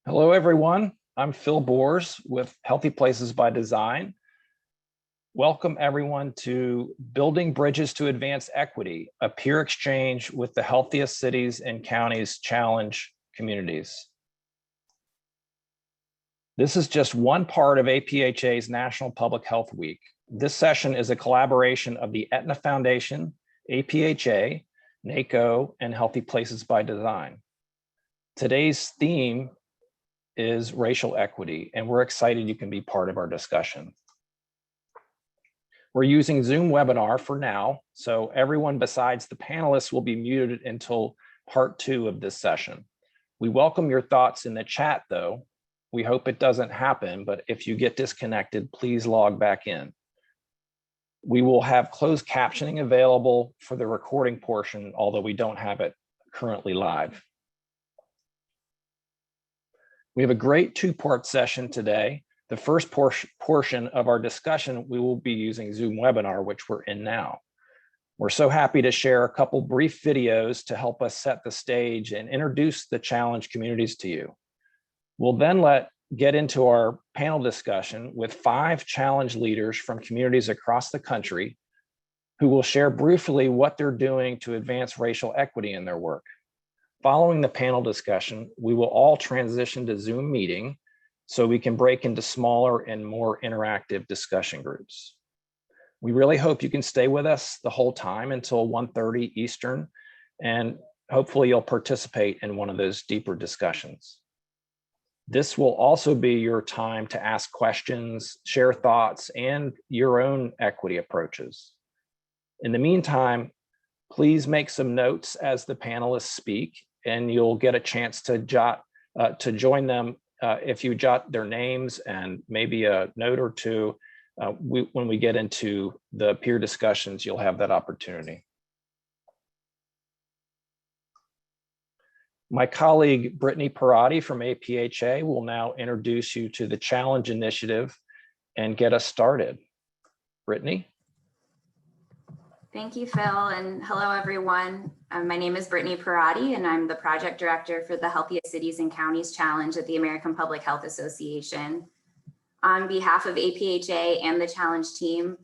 Hello, everyone. I'm Phil Bors with Healthy Places by Design. Welcome, everyone, to Building Bridges to Advance Equity, a peer exchange with the Healthiest Cities and Counties Challenge communities. This is just one part of APHA's National Public Health Week. This session is a collaboration of the Aetna Foundation, APHA, NACO, and Healthy Places by Design. Today's theme is racial equity, and we're excited you can be part of our discussion. We're using Zoom webinar for now, so everyone besides the panelists will be muted until part 2 of this session. We welcome your thoughts in the chat though. We hope it doesn't happen, but if you get disconnected, please log back in. We will have closed captioning available for the recording portion, although we don't have it currently live. We have a great two-part session today. The first portion of our discussion, we will be using Zoom webinar, which we're in now. We're so happy to share a couple brief videos to help us set the stage and introduce the challenge communities to you. We'll then get into our panel discussion with 5 challenge leaders from communities across the country who will share briefly what they're doing to advance racial equity in their work. Following the panel discussion, we will all transition to Zoom meeting so we can break into smaller and more interactive discussion groups. We really hope you can stay with us the whole time until 1:30 Eastern, and hopefully you'll participate in one of those deeper discussions. This will also be your time to ask questions, share thoughts, and your own equity approaches. In the meantime, please make some notes as the panelists speak, and you'll get a chance to join them if you jot their names and maybe a note or two. When we get into the peer discussions, you'll have that opportunity. My colleague, Brittany Parati from APHA, will now introduce you to the Challenge Initiative and get us started. Brittany? Thank you, Phil, and hello, everyone. My name is Brittany Parati, and I'm the project director for the Healthiest Cities and Counties Challenge at the American Public Health Association. On behalf of APHA and the Challenge team,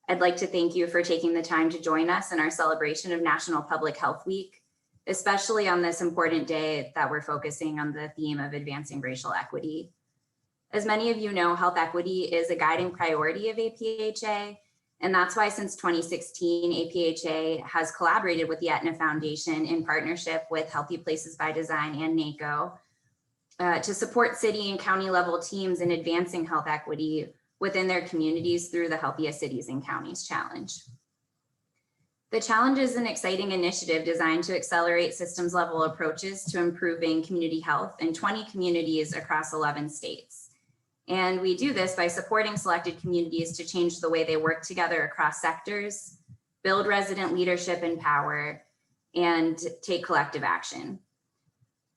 I'd like to thank you for taking the time to join us in our celebration of National Public Health Week, especially on this important day that we're focusing on the theme of advancing racial equity. As many of you know, health equity is a guiding priority of APHA, and that's why since 2016, APHA has collaborated with the Aetna Foundation in partnership with Healthy Places by Design and NACO to support city and county level teams in advancing health equity within their communities through the Healthiest Cities and Counties Challenge. The Challenge is an exciting initiative designed to accelerate systems level approaches to improving community health in 20 communities across 11 states. And we do this by supporting selected communities to change the way they work together across sectors, build resident leadership and power, and take collective action.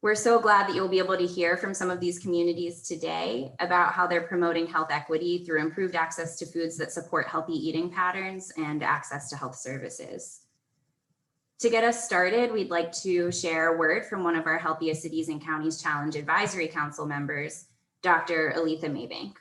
We're so glad that you'll be able to hear from some of these communities today about how they're promoting health equity through improved access to foods that support healthy eating patterns and access to health services. To get us started, we'd like to share a word from one of our Healthiest Cities and Counties Challenge Advisory Council members, Dr. Aletha Maybank.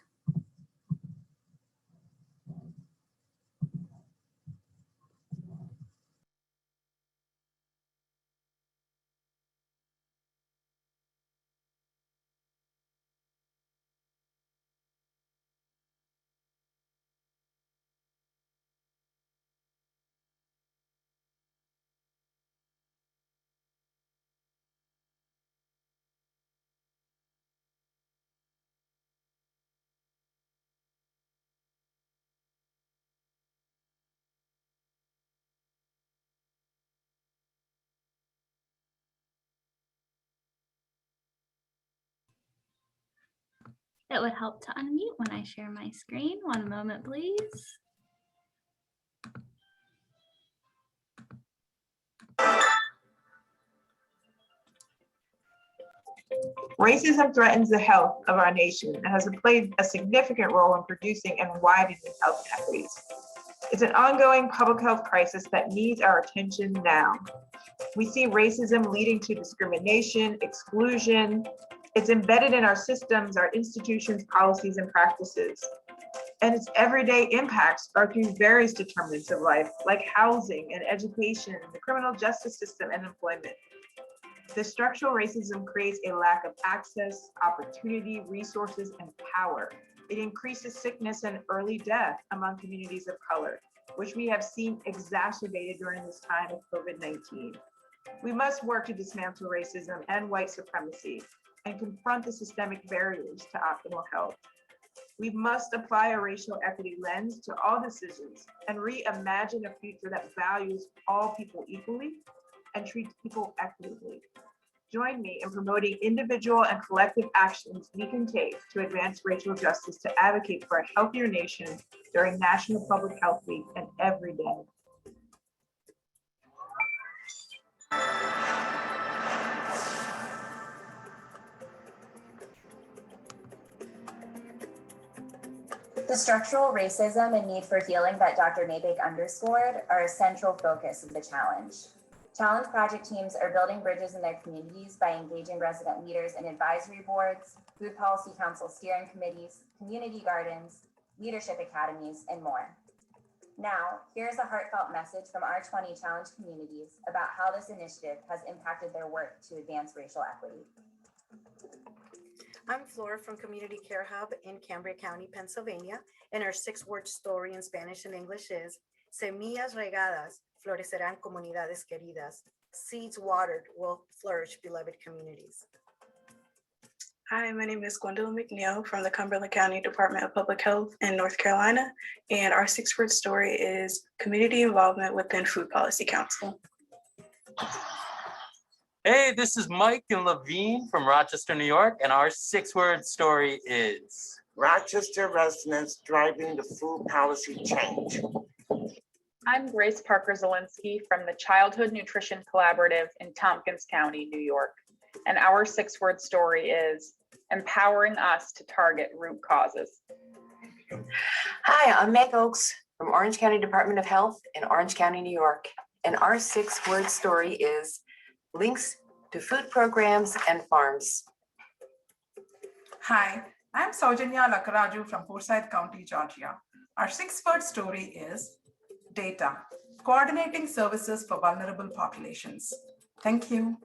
It would help to unmute when I share my screen. One moment, please. Racism threatens the health of our nation and has played a significant role in producing and widening health inequities. It's an ongoing public health crisis that needs our attention now. We see racism leading to discrimination, exclusion, It's embedded in our systems, our institutions, policies, and practices. And its everyday impacts are through various determinants of life, like housing and education, the criminal justice system, and employment. The structural racism creates a lack of access, opportunity, resources, and power. It increases sickness and early death among communities of color, which we have seen exacerbated during this time of COVID-19. We must work to dismantle racism and white supremacy and confront the systemic barriers to optimal health. We must apply a racial equity lens to all decisions and reimagine a future that values all people equally and treats people equitably. Join me in promoting individual and collective actions we can take to advance racial justice, to advocate for a healthier nation during National Public Health Week and every day. The structural racism and need for healing that Dr. Nabik underscored are a central focus of the challenge. Challenge project teams are building bridges in their communities by engaging resident leaders in advisory boards, food policy council steering committees, community gardens, leadership academies, and more. Now, here's a heartfelt message from our 20 challenge communities about how this initiative has impacted their work to advance racial equity. I'm Flora from Community Care Hub in Cambria County, Pennsylvania, and our 6-word story in Spanish and English is Semillas regadas florecerán comunidades queridas. Seeds watered will flourish beloved communities. Hi, my name is Gwendolyn McNeil from the Cumberland County Department of Public Health in North Carolina, and our 6-word story is community involvement within Food Policy Council. Hey, this is Mike and Levine from Rochester, New York, and our 6-word story is Rochester residents driving the food policy change. I'm Grace Parker Zielinski from the Childhood Nutrition Collaborative in Tompkins County, New York. And our 6-word story is empowering us to target root causes. Hi, I'm Meg Oakes from Orange County Department of Health in Orange County, New York. And our 6-word story is links to food programs and farms. Hi, I'm Saujanya Lakaraju from Forsyth County, Georgia. Our 6-word story is data, coordinating services for vulnerable populations. Thank you.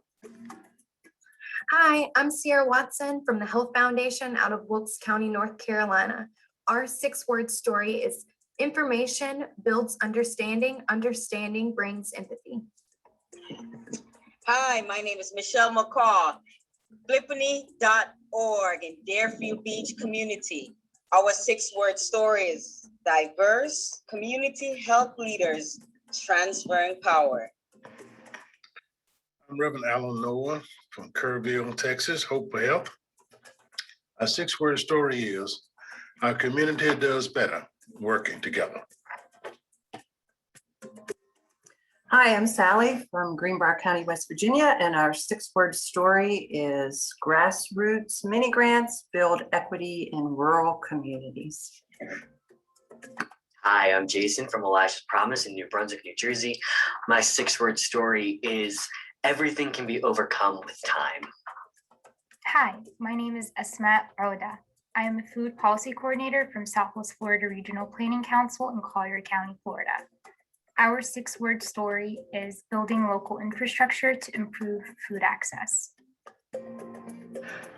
Hi, I'm Sierra Watson from the Health Foundation out of Wilkes County, North Carolina. Our 6-word story is information builds understanding, understanding brings empathy. Hi, my name is Michelle McCall, Flippany.org in Deerfield Beach community. Our 6-word story is diverse community health leaders transferring power. I'm Reverend Alan Noah from Kerrville, Texas, Hope for Health. Our 6-word story is our community does better working together. Hi, I'm Sally from Greenbrier County, West Virginia, and our 6-word story is grassroots mini grants build equity in rural communities. Hi, I'm Jason from Elisha's Promise in New Brunswick, New Jersey. My 6-word story is everything can be overcome with time. Hi, my name is Asmat Roda. I am a food policy coordinator from Southwest Florida Regional Planning Council in Collier County, Florida. Our 6-word story is building local infrastructure to improve food access.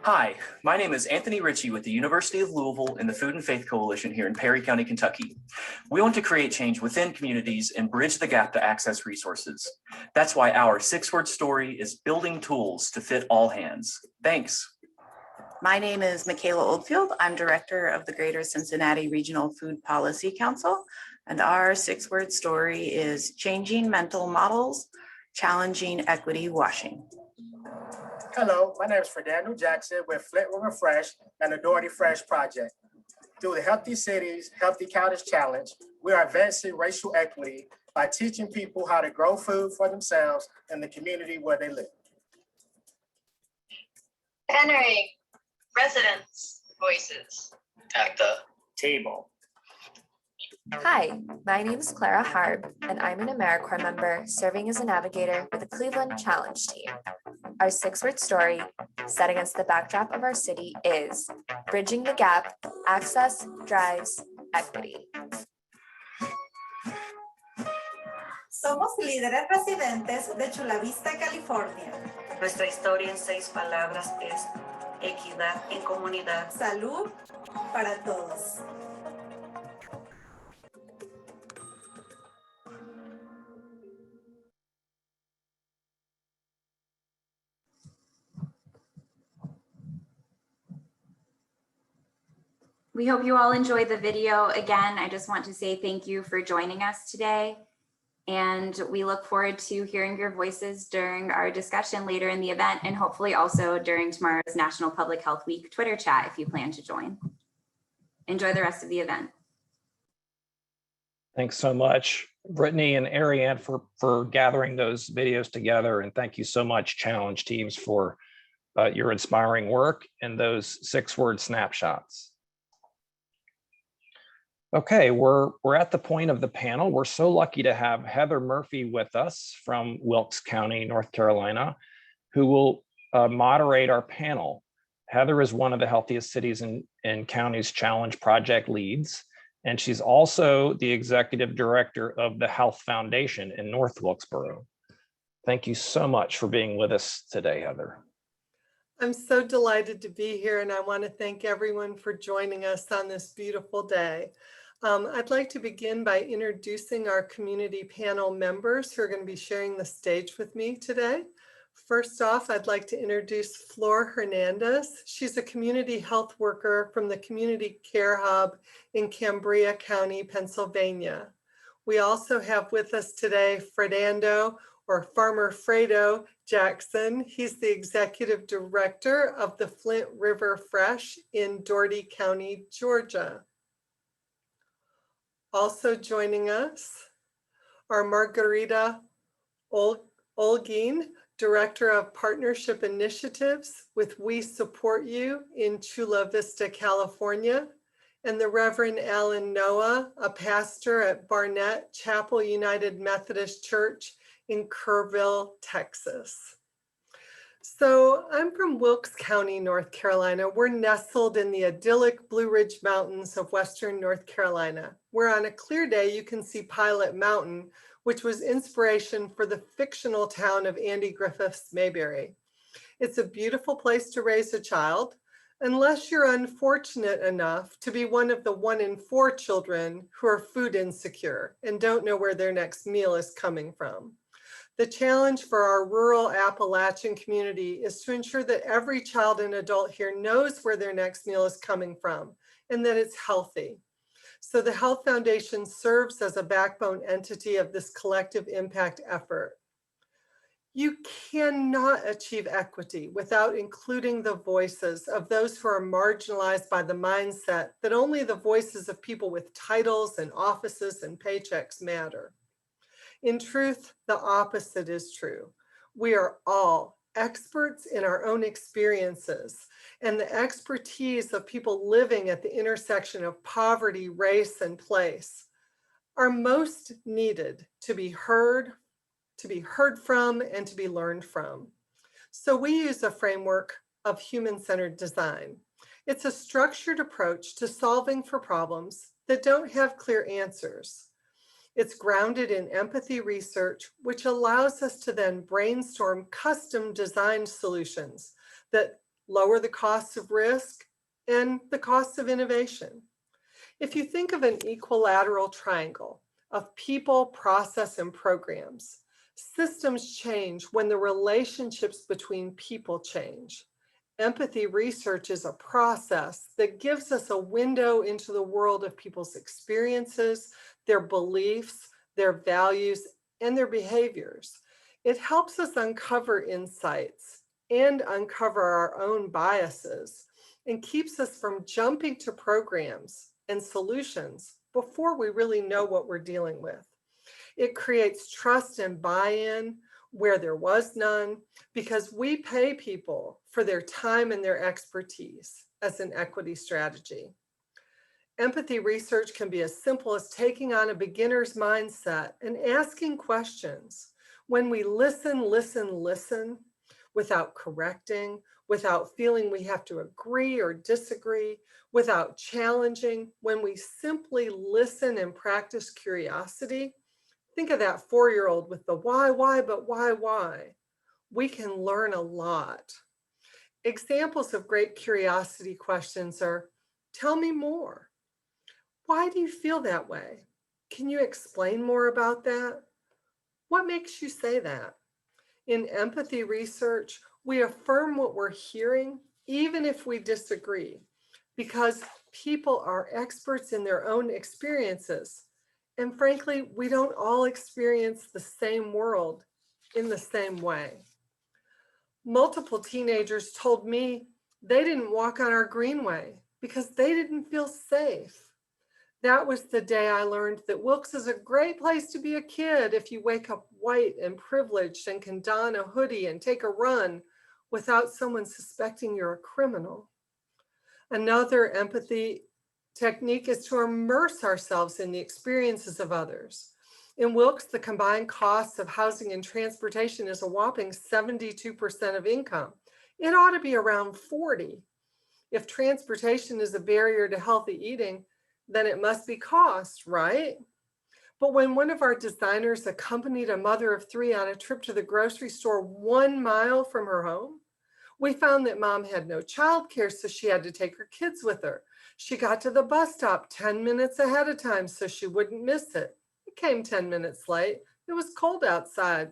Hi, my name is Anthony Ritchie with the University of Louisville and the Food and Faith Coalition here in Perry County, Kentucky. We want to create change within communities and bridge the gap to access resources. That's why our 6-word story is building tools to fit all hands. Thanks. My name is Michaela Oldfield. I'm director of the Greater Cincinnati Regional Food Policy Council. And our 6-word story is changing mental models, challenging equity washing. Hello, my name is Ferdinand Jackson with Flint River Fresh and the Doherty Fresh Project. Through the Healthy Cities, Healthy Counties Challenge, we are advancing racial equity by teaching people how to grow food for themselves in the community where they live. Entering residents' voices at the table. Hi, my name is Clara Harb, and I'm an AmeriCorps member serving as a navigator with the Cleveland Challenge team. Our 6-word story set against the backdrop of our city is Bridging the Gap, Access Drives Equity. Somos líderes residentes de Chula Vista, California. Nuestra historia en 6 palabras es equidad en comunidad. Salud para todos. We hope you all enjoyed the video. Again, I just want to say thank you for joining us today. And we look forward to hearing your voices during our discussion later in the event, and hopefully also during tomorrow's National Public Health Week Twitter chat if you plan to join. Enjoy the rest of the event. Thanks so much, Brittany and Ariane, for gathering those videos together. And thank you so much, Challenge teams, for your inspiring work and those 6-word snapshots. Okay, we're at the point of the panel. We're so lucky to have Heather Murphy with us from Wilkes County, North Carolina, who will moderate our panel. Heather is one of the Healthiest Cities and Counties Challenge project leads, and she's also the executive director of the Health Foundation in North Wilkesboro. Thank you so much for being with us today, Heather. I'm so delighted to be here, and I want to thank everyone for joining us on this beautiful day. I'd like to begin by introducing our community panel members who are going to be sharing the stage with me today. First off, I'd like to introduce Flor Hernandez. She's a community health worker from the Community Care Hub in Cambria County, Pennsylvania. We also have with us today Fredando, or Farmer Fredo Jackson. He's the executive director of the Flint River Fresh in Dougherty County, Georgia. Also joining us are Margarita Olguin, Director of Partnership Initiatives with We Support You in Chula Vista, California, and the Reverend Alan Noah, a pastor at Barnett Chapel United Methodist Church in Kerrville, Texas. So I'm from Wilkes County, North Carolina. We're nestled in the idyllic Blue Ridge Mountains of Western North Carolina, where on a clear day you can see Pilot Mountain, which was inspiration for the fictional town of Andy Griffith's Mayberry. It's a beautiful place to raise a child, unless you're unfortunate enough to be one of the 1 in 4 children who are food insecure and don't know where their next meal is coming from. The challenge for our rural Appalachian community is to ensure that every child and adult here knows where their next meal is coming from and that it's healthy. So the Health Foundation serves as a backbone entity of this collective impact effort. You cannot achieve equity without including the voices of those who are marginalized by the mindset that only the voices of people with titles and offices and paychecks matter. In truth, the opposite is true. We are all experts in our own experiences, and the expertise of people living at the intersection of poverty, race, and place are most needed to be heard from, and to be learned from. So we use a framework of human-centered design. It's a structured approach to solving for problems that don't have clear answers. It's grounded in empathy research, which allows us to then brainstorm custom designed solutions that lower the costs of risk and the costs of innovation. If you think of an equilateral triangle of people, process, and programs, systems change when the relationships between people change. Empathy research is a process that gives us a window into the world of people's experiences, their beliefs, their values, and their behaviors. It helps us uncover insights and uncover our own biases, and keeps us from jumping to programs and solutions before we really know what we're dealing with. It creates trust and buy-in where there was none, because we pay people for their time and their expertise as an equity strategy. Empathy research can be as simple as taking on a beginner's mindset and asking questions. When we listen, without correcting, without feeling we have to agree or disagree, without challenging, when we simply listen and practice curiosity. Think of that 4-year-old with the why, but why? We can learn a lot. Examples of great curiosity questions are, tell me more. Why do you feel that way? Can you explain more about that? What makes you say that? In empathy research, we affirm what we're hearing, even if we disagree, because people are experts in their own experiences. And frankly, we don't all experience the same world in the same way. Multiple teenagers told me they didn't walk on our greenway because they didn't feel safe. That was the day I learned that Wilkes is a great place to be a kid if you wake up white and privileged and can don a hoodie and take a run without someone suspecting you're a criminal. Another empathy technique is to immerse ourselves in the experiences of others. In Wilkes, the combined costs of housing and transportation is a whopping 72% of income. It ought to be around 40. If transportation is a barrier to healthy eating, then it must be cost, right? But when one of our designers accompanied a mother of 3 on a trip to the grocery store 1 mile from her home, we found that mom had no childcare, so she had to take her kids with her. She got to the bus stop 10 minutes ahead of time so she wouldn't miss it. It came 10 minutes late. It was cold outside.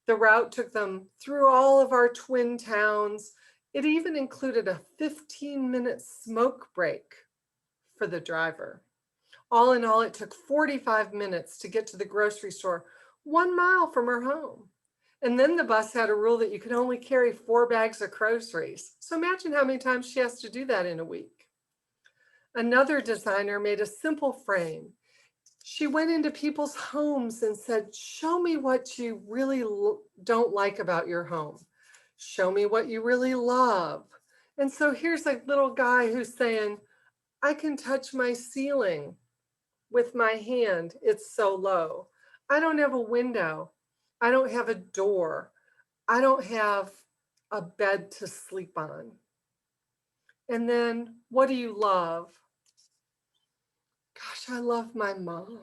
The route took them through all of our twin towns. It even included a 15-minute smoke break for the driver. All in all, it took 45 minutes to get to the grocery store 1 mile from her home. And then the bus had a rule that you could only carry 4 bags of groceries. So imagine how many times she has to do that in a week. Another designer made a simple frame. She went into people's homes and said, show me what you really don't like about your home. Show me what you really love. And so here's a little guy who's saying, I can touch my ceiling with my hand. It's so low. I don't have a window. I don't have a door. I don't have a bed to sleep on. And then, what do you love? Gosh, I love my mom.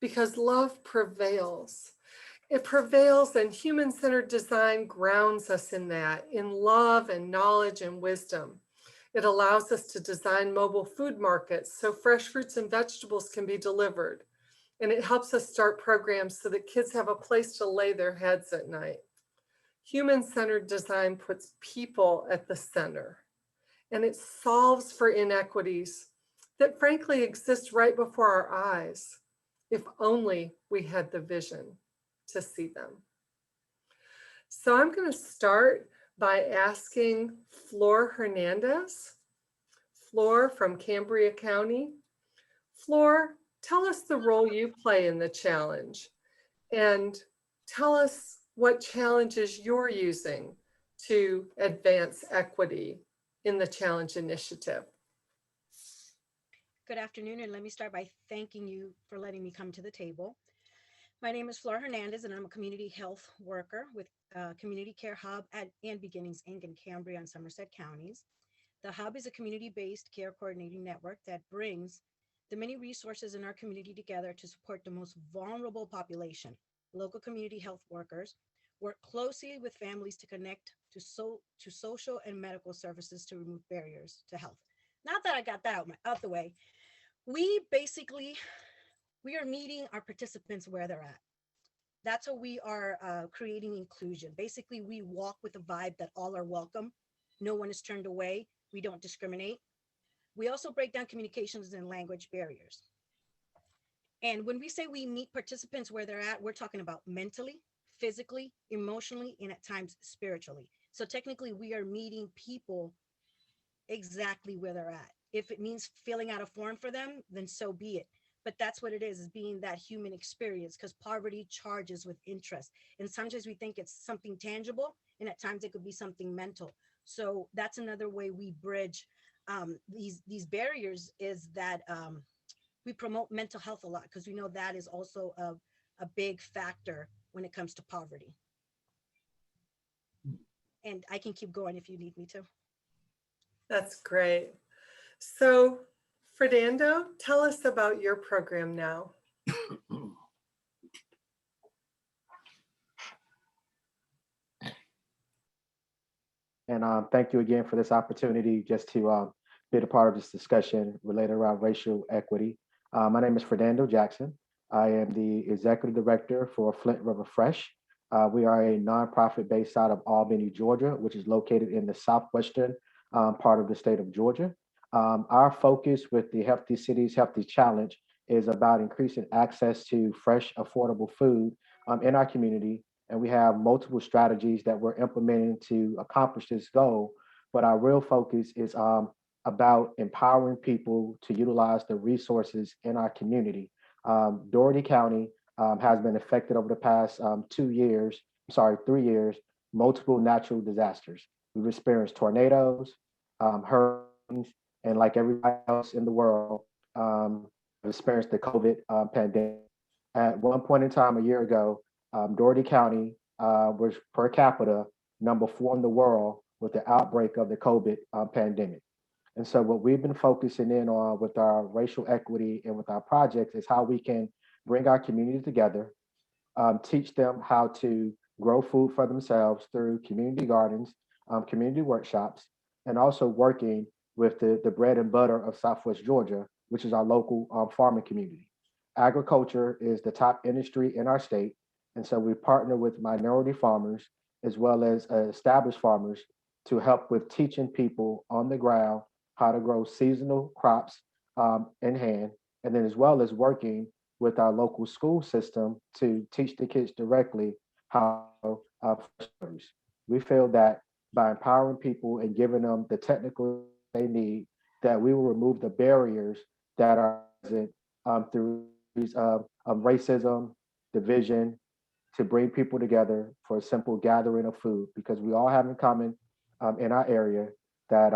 Because love prevails. It prevails, and human-centered design grounds us in that, in love and knowledge and wisdom. It allows us to design mobile food markets so fresh fruits and vegetables can be delivered. And it helps us start programs so that kids have a place to lay their heads at night. Human-centered design puts people at the center, and it solves for inequities that frankly exist right before our eyes, if only we had the vision to see them. So I'm going to start by asking Flor Hernandez. Flor from Cambria County. Flor, tell us the role you play in the challenge and tell us what challenges you're using to advance equity in the challenge initiative. Good afternoon, and let me start by thanking you for letting me come to the table. My name is Flor Hernandez, and I'm a community health worker with Community Care Hub and Beginnings Inc. in Cambria and Somerset counties. The Hub is a community-based care coordinating network that brings the many resources in our community together to support the most vulnerable population. Local community health workers work closely with families to connect to social and medical services to remove barriers to health. Not that I got that out the way. We are meeting our participants where they're at. That's how we are creating inclusion. Basically, we walk with a vibe that all are welcome. No one is turned away. We don't discriminate. We also break down communications and language barriers. And when we say we meet participants where they're at, we're talking about mentally, physically, emotionally, and at times spiritually. So technically, we are meeting people exactly where they're at. If it means filling out a form for them, then so be it. But that's what it is being that human experience, because poverty charges with interest. And sometimes we think it's something tangible, and at times it could be something mental. So that's another way we bridge these barriers, is that we promote mental health a lot, because we know that is also a big factor when it comes to poverty. And I can keep going if you need me to. That's great. So Fernando, tell us about your program now. And thank you again for this opportunity just to be a part of this discussion related around racial equity. My name is Fernando Jackson. I am the Executive Director for Flint River Fresh. We are a nonprofit based out of Albany, Georgia, which is located in the southwestern part of the state of Georgia. Our focus with the Healthy Cities, Healthy Challenge is about increasing access to fresh, affordable food in our community. And we have multiple strategies that we're implementing to accomplish this goal. But our real focus is about empowering people to utilize the resources in our community. Dougherty County has been affected over the past 3 years, multiple natural disasters. We've experienced tornadoes, hurricanes, and like everybody else in the world, we've experienced the COVID pandemic. At one point in time, a year ago, Dougherty County was per capita #4 in the world with the outbreak of the COVID pandemic. And so what we've been focusing in on with our racial equity and with our projects is how we can bring our community together, teach them how to grow food for themselves through community gardens, community workshops, and also working with the bread and butter of Southwest Georgia, which is our local farming community. Agriculture is the top industry in our state. And so we partner with minority farmers as well as established farmers to help with teaching people on the ground how to grow seasonal crops in hand, and then as well as working with our local school system to teach the kids directly how to produce. We feel that by empowering people and giving them the technical they need, that we will remove the barriers that are present through these racism, division, to bring people together for a simple gathering of food, because we all have in common in our area that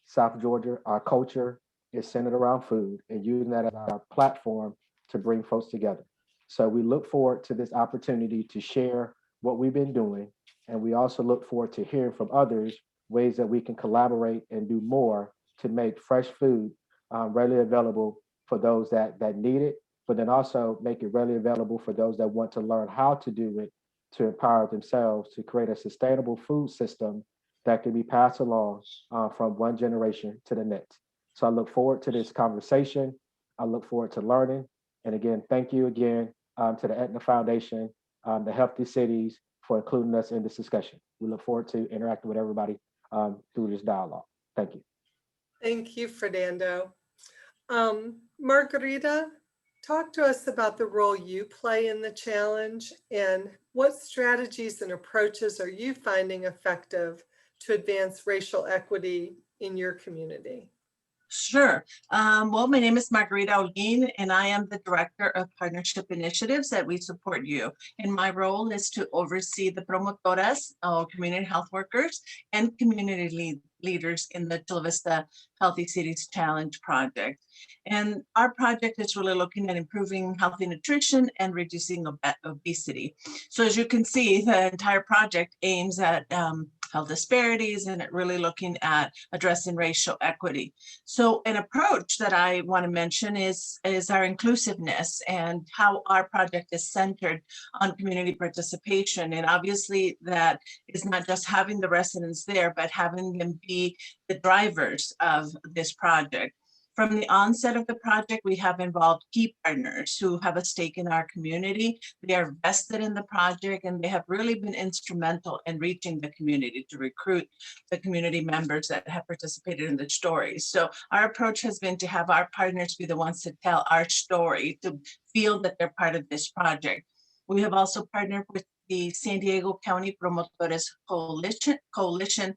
South Georgia, our culture is centered around food, and using that as our platform to bring folks together. So we look forward to this opportunity to share what we've been doing. And we also look forward to hearing from others ways that we can collaborate and do more to make fresh food readily available for those that need it, but then also make it readily available for those that want to learn how to do it to empower themselves to create a sustainable food system that can be passed along from one generation to the next. So I look forward to this conversation. I look forward to learning. And again, thank you again to the Aetna Foundation, the Healthy Cities, for including us in this discussion. We look forward to interacting with everybody through this dialogue. Thank you. Thank you, Fernando. Margarita, talk to us about the role you play in the challenge and what strategies and approaches are you finding effective to advance racial equity in your community? Sure. Well, my name is Margarita Holguin, and I am the Director of Partnership Initiatives at We Support You. And my role is to oversee the promotoras, or community health workers, and community leaders in the Chula Vista Healthy Cities Challenge project. And our project is really looking at improving healthy nutrition and reducing obesity. So as you can see, the entire project aims at health disparities and at really looking at addressing racial equity. So an approach that I want to mention is our inclusiveness and how our project is centered on community participation. And obviously that is not just having the residents there, but having them be the drivers of this project. From the onset of the project, we have involved key partners who have a stake in our community. They are vested in the project, and they have really been instrumental in reaching the community to recruit the community members that have participated in the stories. So our approach has been to have our partners be the ones to tell our story, to feel that they're part of this project. We have also partnered with the San Diego County Promotores Coalition,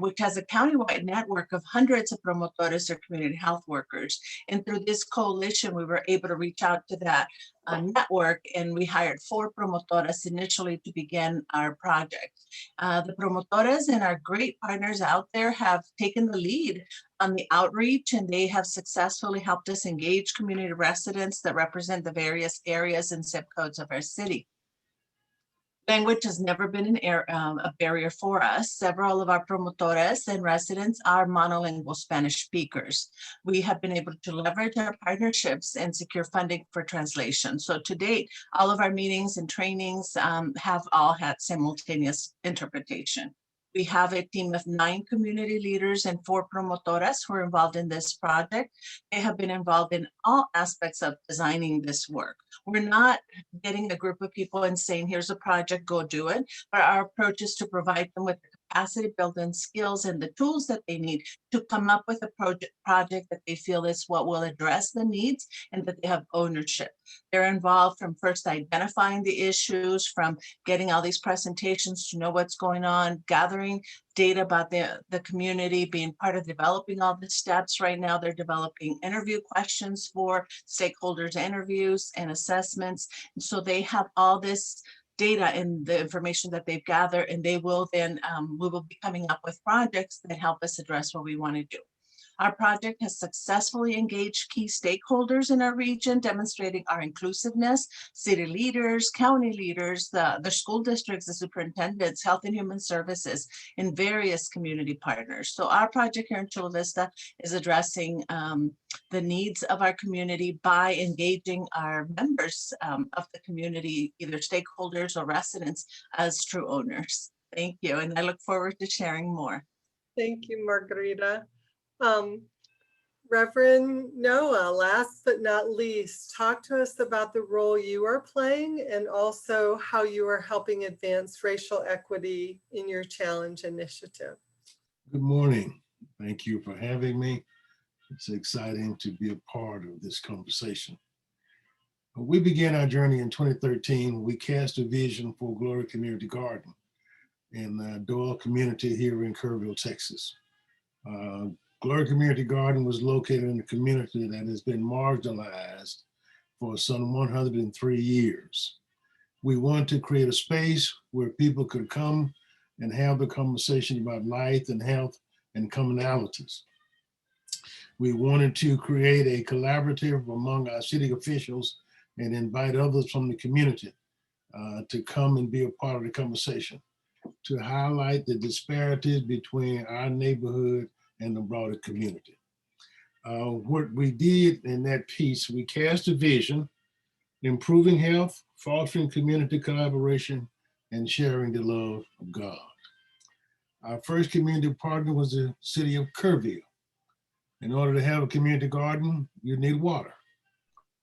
which has a countywide network of hundreds of promotores or community health workers. And through this coalition, we were able to reach out to that network, and we hired 4 promotoras initially to begin our project. The promotoras and our great partners out there have taken the lead on the outreach, and they have successfully helped us engage community residents that represent the various areas and zip codes of our city. Language has never been a barrier for us. Several of our promotores and residents are monolingual Spanish speakers. We have been able to leverage our partnerships and secure funding for translation. So to date, all of our meetings and trainings have all had simultaneous interpretation. We have a team of 9 community leaders and 4 promotoras who are involved in this project. They have been involved in all aspects of designing this work. We're not getting a group of people and saying, here's a project, go do it. But our approach is to provide them with the capacity building skills and the tools that they need to come up with a project that they feel is what will address the needs and that they have ownership. They're involved from first identifying the issues, from getting all these presentations to know what's going on, gathering data about the community, being part of developing all the steps. Right now, they're developing interview questions for stakeholders, interviews and assessments. And so they have all this data and the information that they've gathered, and they will then, we will be coming up with projects that help us address what we want to do. Our project has successfully engaged key stakeholders in our region, demonstrating our inclusiveness, city leaders, county leaders, the school districts, the superintendents, health and human services, and various community partners. So our project here in Chula Vista is addressing the needs of our community by engaging our members of the community, either stakeholders or residents, as true owners. Thank you, and I look forward to sharing more. Thank you, Margarita. Reverend Noah, last but not least, talk to us about the role you are playing and also how you are helping advance racial equity in your challenge initiative. Good morning. Thank you for having me. It's exciting to be a part of this conversation. We began our journey in 2013. We cast a vision for Glory Community Garden in the Doyle community here in Kerrville, Texas. Glory Community Garden was located in a community that has been marginalized for some 103 years. We wanted to create a space where people could come and have the conversation about life and health and commonalities. We wanted to create a collaborative among our city officials and invite others from the community to come and be a part of the conversation, to highlight the disparities between our neighborhood and the broader community. What we did in that piece, we cast a vision, improving health, fostering community collaboration, and sharing the love of God. Our first community partner was the city of Kerrville. In order to have a community garden, you need water.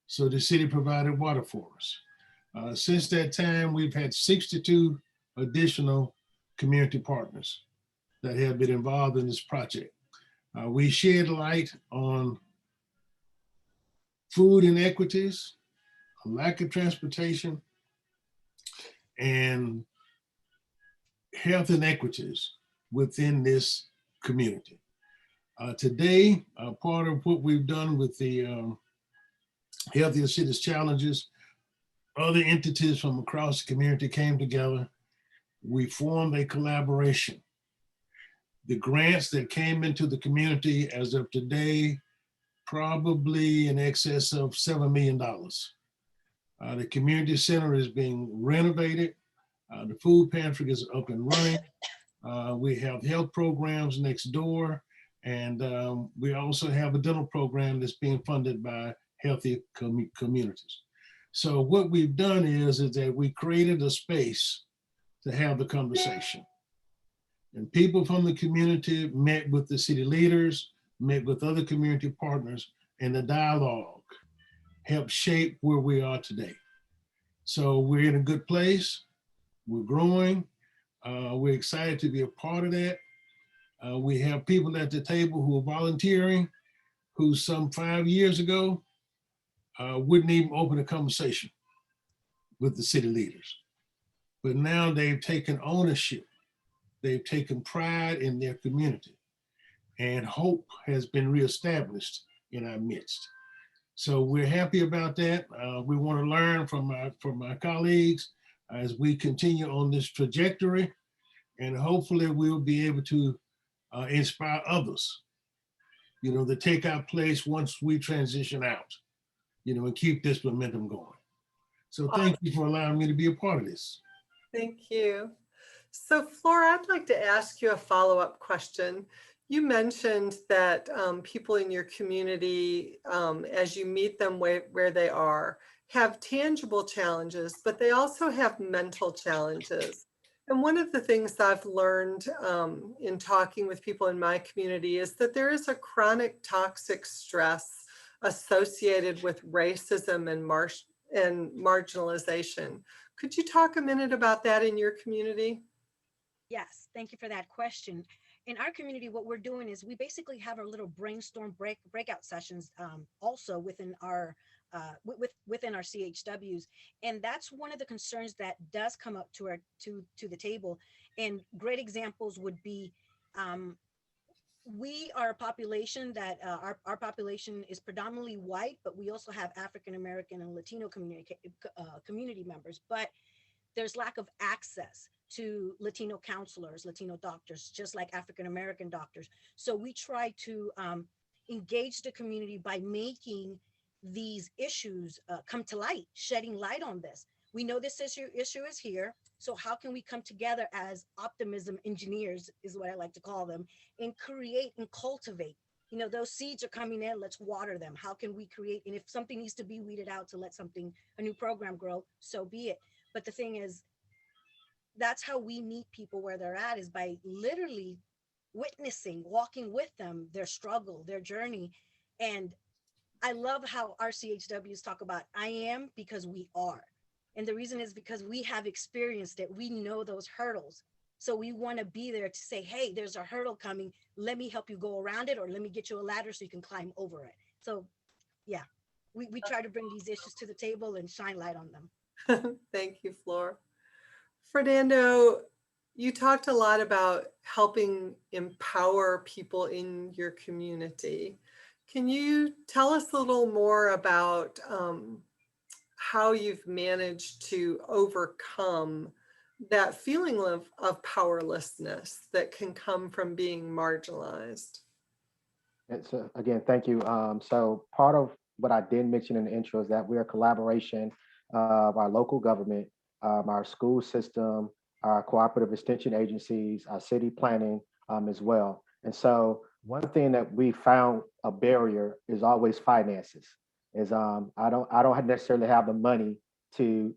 So the city provided water for us. Since that time, we've had 62 additional community partners that have been involved in this project. We shed light on food inequities, a lack of transportation, and health inequities within this community. Today, part of what we've done with the Healthier Cities Challenges, other entities from across the community came together. We formed a collaboration. The grants that came into the community as of today, probably in excess of $7 million. The community center is being renovated. The food pantry is up and running. We have health programs next door. And we also have a dental program that's being funded by Healthy Communities. So what we've done is that we created a space to have the conversation. And people from the community met with the city leaders, met with other community partners, and the dialogue helped shape where we are today. So we're in a good place. We're growing. We're excited to be a part of that. We have people at the table who are volunteering, who some 5 years ago wouldn't even open a conversation with the city leaders. But now they've taken ownership. They've taken pride in their community, and hope has been reestablished in our midst. So we're happy about that. We want to learn from our colleagues as we continue on this trajectory, and hopefully we'll be able to inspire others, to take our place once we transition out, and keep this momentum going. So thank you for allowing me to be a part of this. Thank you. So Flora, I'd like to ask you a follow-up question. You mentioned that people in your community, as you meet them where they are, have tangible challenges, but they also have mental challenges. And one of the things I've learned in talking with people in my community is that there is a chronic toxic stress associated with racism and marginalization. Could you talk a minute about that in your community? Yes, thank you for that question. In our community, what we're doing is we basically have our little brainstorm breakout sessions also within our within our CHWs, and that's one of the concerns that does come up to the table. And great examples would be we are a population that our population is predominantly white, but we also have African American and Latino community members, but there's lack of access to Latino counselors, Latino doctors, just like African American doctors. So we try to engage the community by making these issues come to light, shedding light on this. We know this issue is here. So how can we come together as optimism engineers, is what I like to call them, and create and cultivate? You know, those seeds are coming in, let's water them. How can we create? And if something needs to be weeded out to let a new program grow, so be it. But the thing is, that's how we meet people where they're at, is by literally witnessing, walking with them, their struggle, their journey. And I love how our CHWs talk about, I am because we are. And the reason is because we have experienced it. We know those hurdles. So we want to be there to say, hey, there's a hurdle coming. Let me help you go around it, or let me get you a ladder so you can climb over it. So yeah, we try to bring these issues to the table and shine light on them. Thank you, Flor. Fernando, you talked a lot about helping empower people in your community. Can you tell us a little more about how you've managed to overcome that feeling of powerlessness that can come from being marginalized? It's, again, thank you. So part of what I did mention in the intro is that we're a collaboration of our local government, our school system, our cooperative extension agencies, our city planning as well. And so one thing that we found a barrier is always finances. Is I don't necessarily have the money to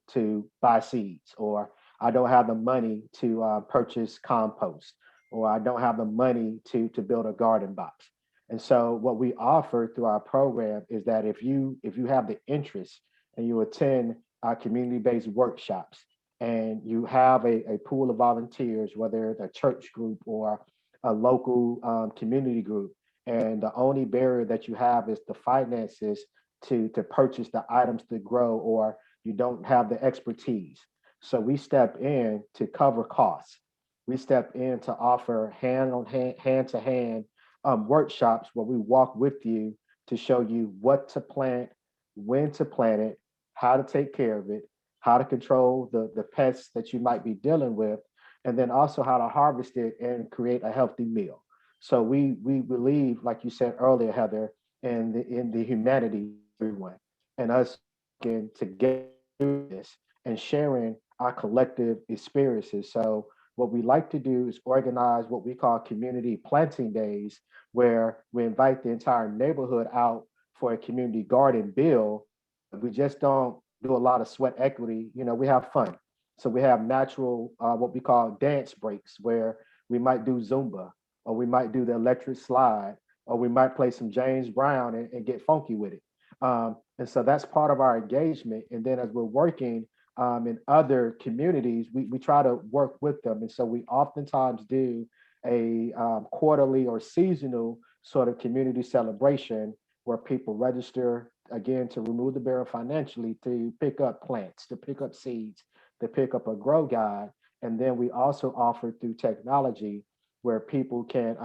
buy seeds, or I don't have the money to purchase compost, or I don't have the money to build a garden box. And so what we offer through our program is that if you have the interest and you attend our community-based workshops and you have a pool of volunteers, whether it's a church group or a local community group, and the only barrier that you have is the finances to purchase the items to grow, or you don't have the expertise. So we step in to cover costs. We step in to offer hand-to-hand workshops where we walk with you to show you what to plant, when to plant it, how to take care of it, how to control the pests that you might be dealing with, and then also how to harvest it and create a healthy meal. So we believe, like you said earlier, Heather, in the humanity of everyone, and us getting together through this and sharing our collective experiences. So what we like to do is organize what we call community planting days, where we invite the entire neighborhood out for a community garden bill. We just don't do a lot of sweat equity. You know, we have fun. So we have natural, what we call dance breaks, where we might do Zumba, or we might do the electric slide, or we might play some James Brown and get funky with it. And so that's part of our engagement. And then as we're working in other communities, we try to work with them. And so we oftentimes do a quarterly or seasonal sort of community celebration where people register, again, to remove the barrier financially, to pick up plants, to pick up seeds, to pick up a grow guide. And then we also offer through technology where people can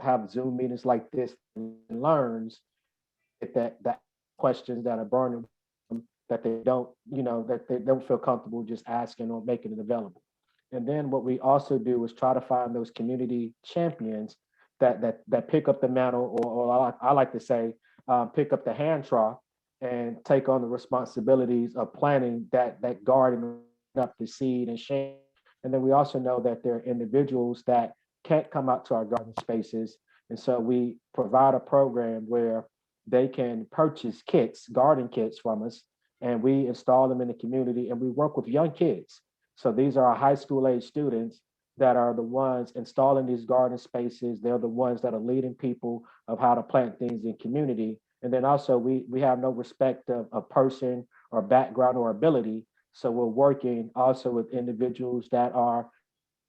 have Zoom meetings like this and learns that questions that are burning that they don't, that they don't feel comfortable just asking or making it available. And then what we also do is try to find those community champions that pick up the mantle, or I like to say, pick up the hand trough and take on the responsibilities of planting that garden up the seed and sharing And then we also know that there are individuals that can't come out to our garden spaces. And so we provide a program where they can purchase kits, garden kits from us, and we install them in the community, and we work with young kids. So these are our high school age students that are the ones installing these garden spaces. They're the ones that are leading people of how to plant things in community. And then also we have no respect of person or background or ability. So we're working also with individuals that are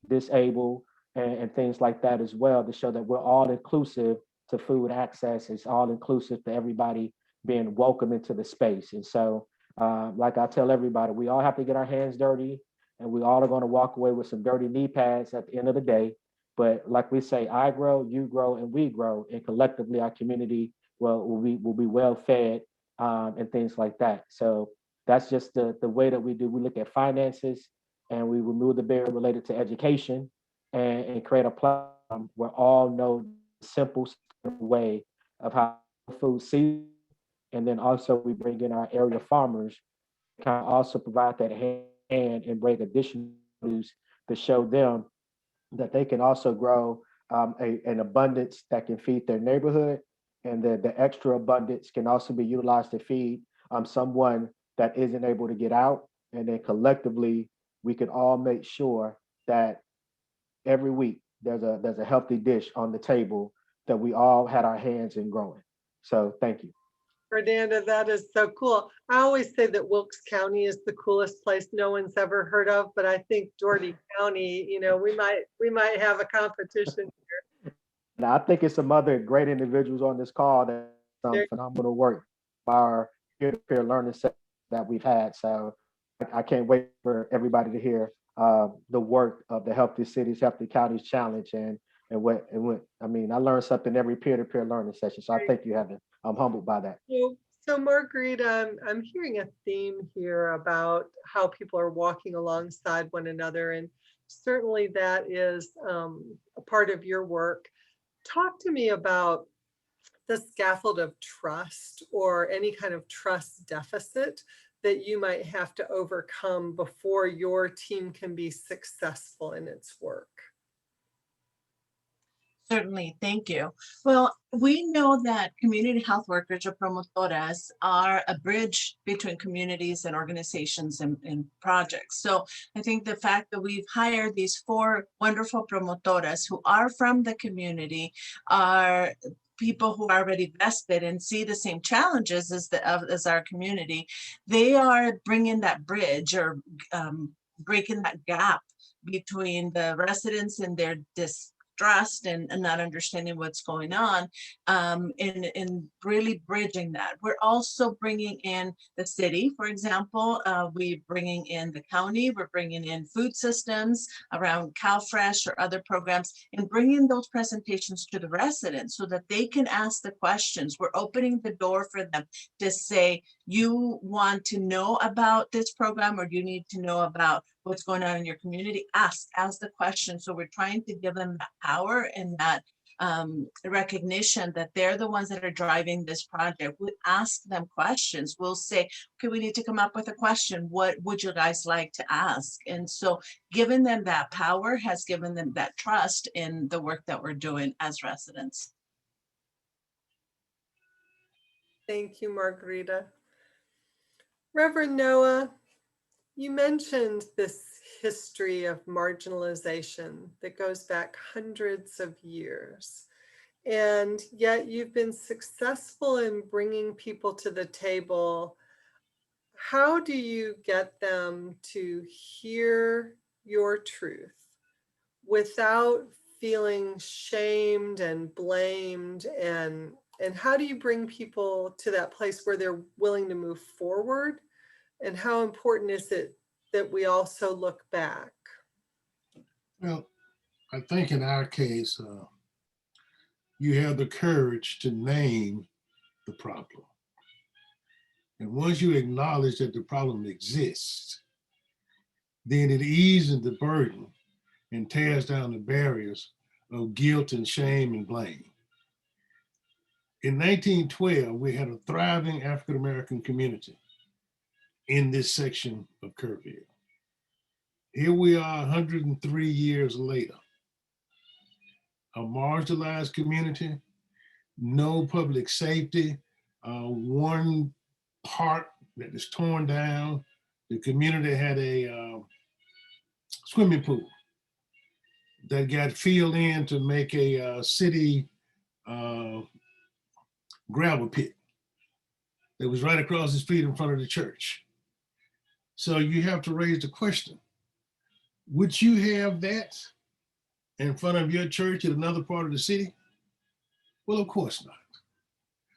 disabled and things like that as well, to show that we're all inclusive to food access. It's all inclusive to everybody being welcome into the space. And so, like I tell everybody, we all have to get our hands dirty, and we all are going to walk away with some dirty knee pads at the end of the day. But like we say, I grow, you grow, and we grow, and collectively our community will be well fed, and things like that. So that's just the way that we do. We look at finances, and we remove the barrier related to education, and create a platform where all know the simple way of how food seasons. And then also we bring in our area farmers, kind of also provide that hand and bring additional news to show them that they can also grow an abundance that can feed their neighborhood, and the extra abundance can also be utilized to feed someone that isn't able to get out. And then collectively, we can all make sure that every week there's a healthy dish on the table that we all had our hands in growing. So thank you. Fernanda, that is so cool. I always say that Wilkes County is the coolest place no one's ever heard of, but I think Dougherty County, you know, we might have a competition here. Now, I think it's some other great individuals on this call that some phenomenal work by our peer-to-peer learning session that we've had. So I can't wait for everybody to hear the work of the Healthy Cities, Healthy Counties Challenge, and what I mean, I learned something every peer-to-peer learning session. So I thank you, Heather. I'm humbled by that. So Margarita, I'm hearing a theme here about how people are walking alongside one another, and certainly that is a part of your work. Talk to me about the scaffold of trust or any kind of trust deficit that you might have to overcome before your team can be successful in its work. Certainly, thank you. Well, we know that community health workers or promotoras are a bridge between communities and organizations and projects. So I think the fact that we've hired these 4 wonderful promotoras who are from the community are people who are already vested and see the same challenges as our community. They are bringing that bridge or breaking that gap between the residents and their distrust and not understanding what's going on, and really bridging that. We're also bringing in the city, for example. We're bringing in the county. We're bringing in food systems around CalFresh or other programs, and bringing those presentations to the residents so that they can ask the questions. We're opening the door for them to say, you want to know about this program, or you need to know about what's going on in your community, ask the question. So we're trying to give them that power and that recognition that they're the ones that are driving this project. We ask them questions. We'll say, okay, we need to come up with a question. What would you guys like to ask? And so giving them that power has given them that trust in the work that we're doing as residents. Thank you, Margarita. Reverend Noah, you mentioned this history of marginalization that goes back hundreds of years, and yet you've been successful in bringing people to the table. How do you get them to hear your truth without feeling shamed and blamed, and how do you bring people to that place where they're willing to move forward? And how important is it that we also look back? Well, I think in our case, you have the courage to name the problem. And once you acknowledge that the problem exists, then it eases the burden and tears down the barriers of guilt and shame and blame. In 1912, we had a thriving African-American community in this section of Kerrville. Here we are 103 years later. A marginalized community, no public safety, one park that is torn down. The community had a swimming pool that got filled in to make a city gravel pit that was right across the street in front of the church. So you have to raise the question, would you have that in front of your church in another part of the city? Well, of course not.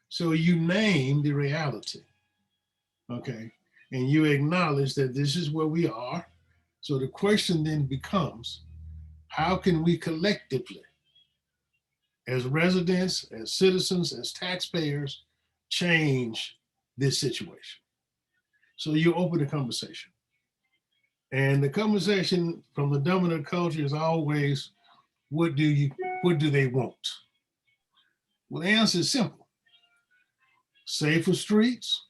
So you name the reality, okay? And you acknowledge that this is where we are. So the question then becomes, how can we collectively, as residents, as citizens, as taxpayers, change this situation? So you open the conversation. And the conversation from the dominant culture is always, what do they want? Well, the answer is simple. Safer streets,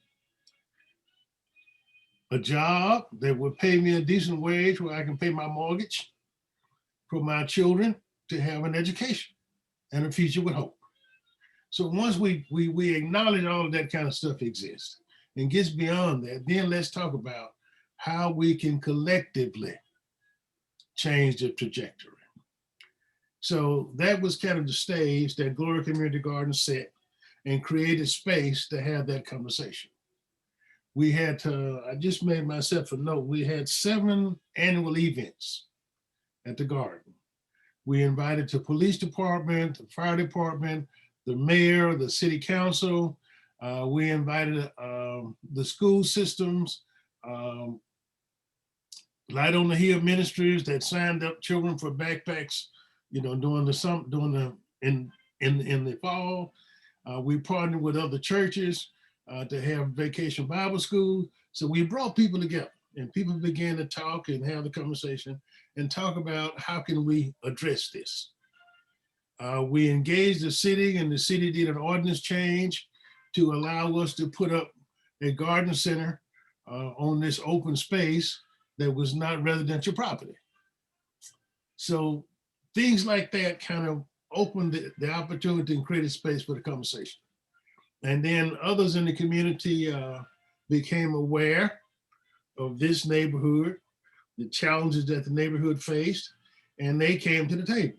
a job that would pay me a decent wage where I can pay my mortgage, for my children to have an education and a future with hope. So once we acknowledge all of that kind of stuff exists and gets beyond that, then let's talk about how we can collectively change the trajectory. So that was kind of the stage that Gloria Community Garden set and created space to have that conversation. We had to, I just made myself a note, we had 7 annual events at the garden. We invited the police department, the fire department, the mayor, the city council. We invited the school systems, Light on the Hill Ministries that signed up children for backpacks, you know, in the fall. We partnered with other churches to have Vacation Bible School. So we brought people together and people began to talk and have the conversation and talk about how can we address this. We engaged the city and the city did an ordinance change to allow us to put up a garden center on this open space that was not residential property. So things like that kind of opened the opportunity and created space for the conversation. And then others in the community became aware of this neighborhood, the challenges that the neighborhood faced, and they came to the table.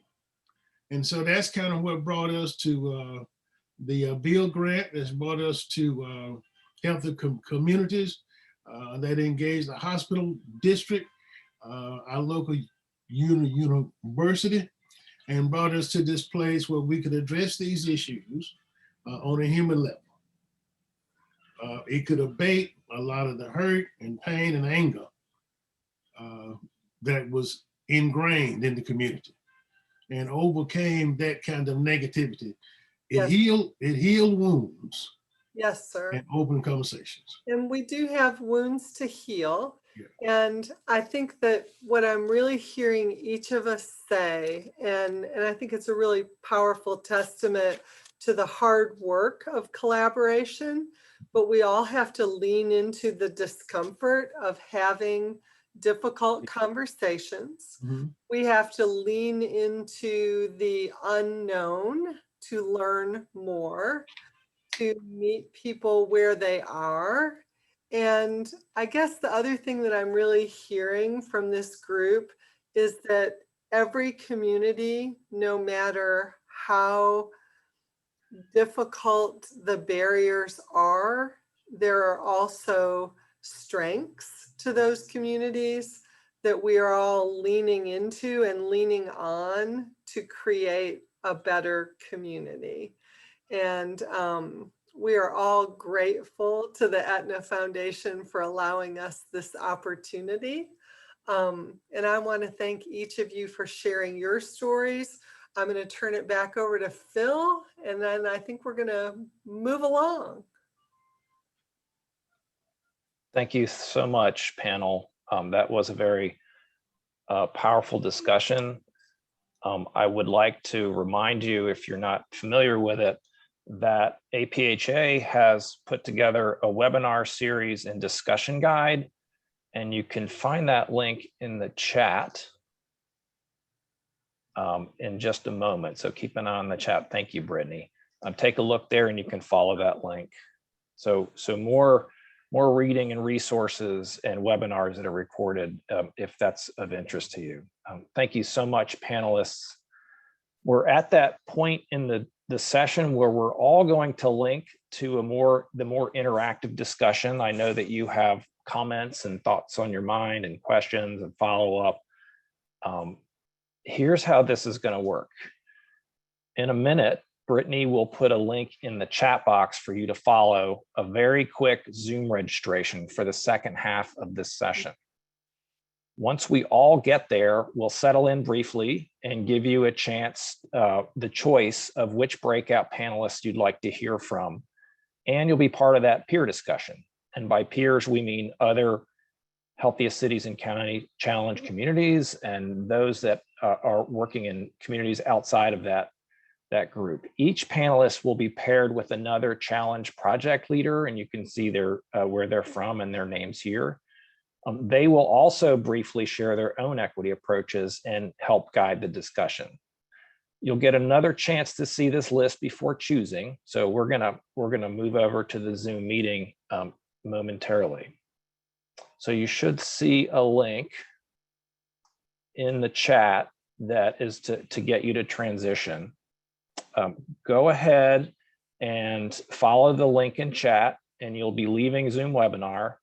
And so that's kind of what brought us to the Bill grant, that's brought us to healthy communities that engage the hospital district, our local university, and brought us to this place where we could address these issues on a human level. It could abate a lot of the hurt and pain and anger that was ingrained in the community and overcame that kind of negativity. It healed wounds. Yes, sir. And open conversations. And we do have wounds to heal. Yeah. And I think that what I'm really hearing each of us say, and I think it's a really powerful testament to the hard work of collaboration, but we all have to lean into the discomfort of having difficult conversations. Mm-hmm. We have to lean into the unknown to learn more, to meet people where they are. And I guess the other thing that I'm really hearing from this group is that every community, no matter how difficult the barriers are, there are also strengths to those communities that we are all leaning into and leaning on to create a better community. And we are all grateful to the Aetna Foundation for allowing us this opportunity. And I want to thank each of you for sharing your stories. I'm going to turn it back over to Phil, and then I think we're going to move along. Thank you so much, panel. That was a very powerful discussion. I would like to remind you, if you're not familiar with it, that APHA has put together a webinar series and discussion guide. And you can find that link in the chat in just a moment. So keep an eye on the chat. Thank you, Brittany. Take a look there and you can follow that link. So more reading and resources and webinars that are recorded if that's of interest to you. Thank you so much, panelists. We're at that point in the session where we're all going to link to the more interactive discussion. I know that you have comments and thoughts on your mind and questions and follow up. Here's how this is going to work. In a minute, Brittany will put a link in the chat box for you to follow a very quick Zoom registration for the second half of this session. Once we all get there, we'll settle in briefly and give you a chance, the choice of which breakout panelists you'd like to hear from. And you'll be part of that peer discussion. And by peers, we mean other Healthiest Cities and County Challenge communities and those that are working in communities outside of that group. Each panelist will be paired with another challenge project leader, and you can see where they're from and their names here. They will also briefly share their own equity approaches and help guide the discussion. You'll get another chance to see this list before choosing. So we're gonna move over to the Zoom meeting momentarily. So you should see a link in the chat that is to get you to transition. Go ahead and follow the link in chat and you'll be leaving Zoom webinar.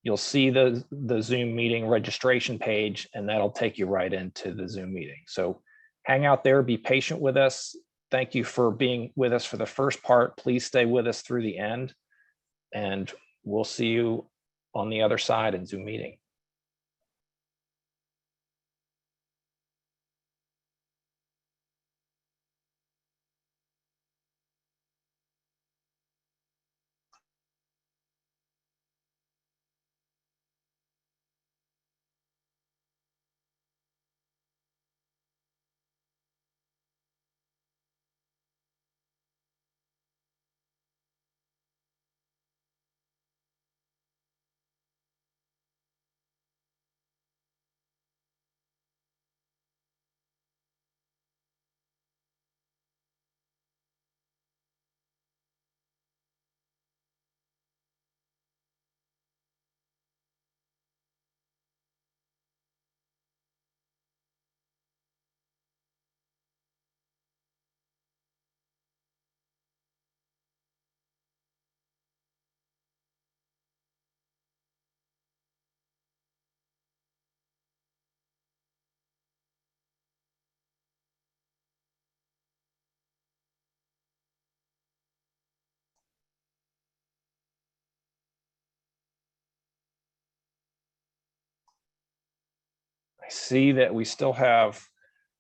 You'll see the Zoom meeting registration page and that'll take you right into the Zoom meeting. So hang out there, be patient with us. Thank you for being with us for the first part. Please stay with us through the end and we'll see you on the other side in Zoom meeting. I see that we still have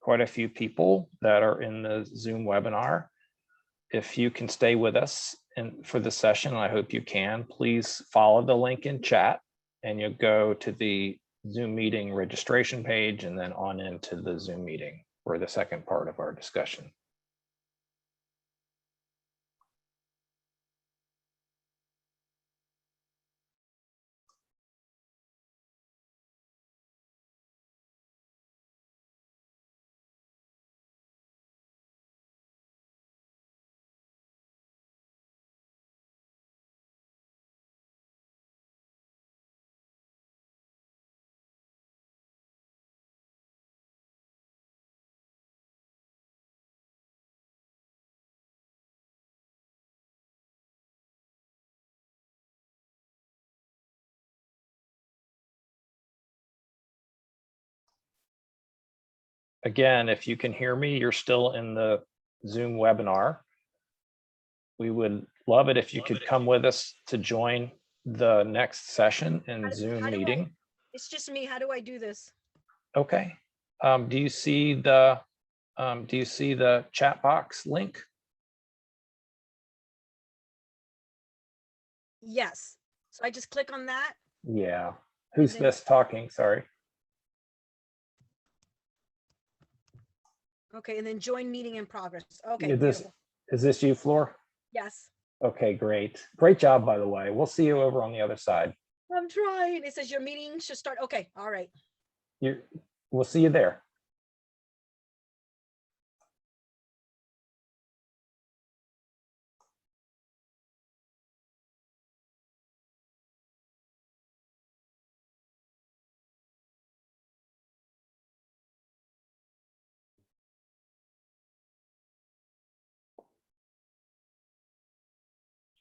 quite a few people that are in the Zoom webinar. If you can stay with us for the session, I hope you can, please follow the link in chat and you'll go to the Zoom meeting registration page and then on into the Zoom meeting for the second part of our discussion. Again, if you can hear me, you're still in the Zoom webinar. We would love it if you could come with us to join the next session in Zoom meeting. It's just me. How do I do this? Okay. Do you see the chat box link? Yes. So I just click on that. Yeah. Who's this talking? Sorry. Okay, and then join meeting in progress. Okay. Is this you, Floor? Yes. Okay, great. Great job, by the way. We'll see you over on the other side. I'm trying. It says your meeting should start. Okay, all right. We'll see you there.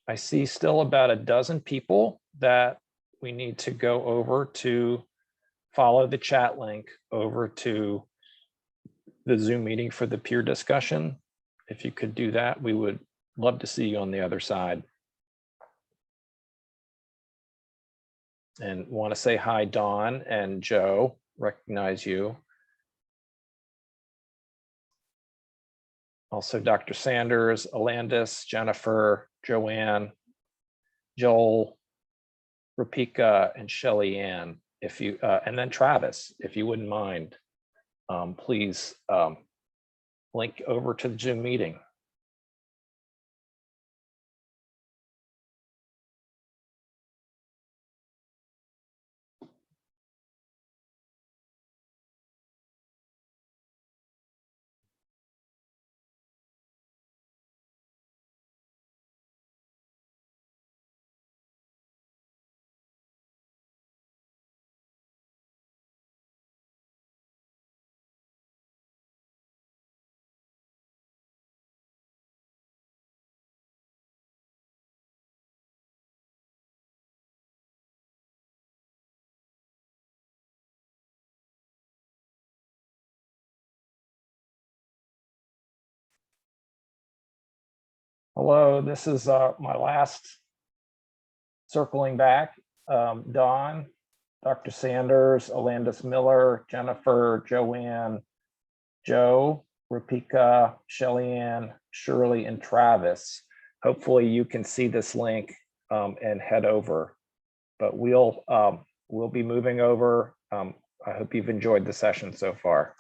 I see still about a dozen people that we need to go over to follow the chat link over to the Zoom meeting for the peer discussion. If you could do that, we would love to see you on the other side. And want to say hi, Dawn and Joe, recognize you. Also, Dr. Sanders, Alandis, Jennifer, Joanne, Joel, Rapika, and Shelly Ann, if you, and then Travis, if you wouldn't mind, please link over to the Zoom meeting. Hello, this is my last circling back. Dawn, Dr. Sanders, Alandis Miller, Jennifer, Joanne, Joe, Rapika, Shelly Ann, Shirley, and Travis. Hopefully you can see this link and head over, but we'll be moving over. I hope you've enjoyed the session so far.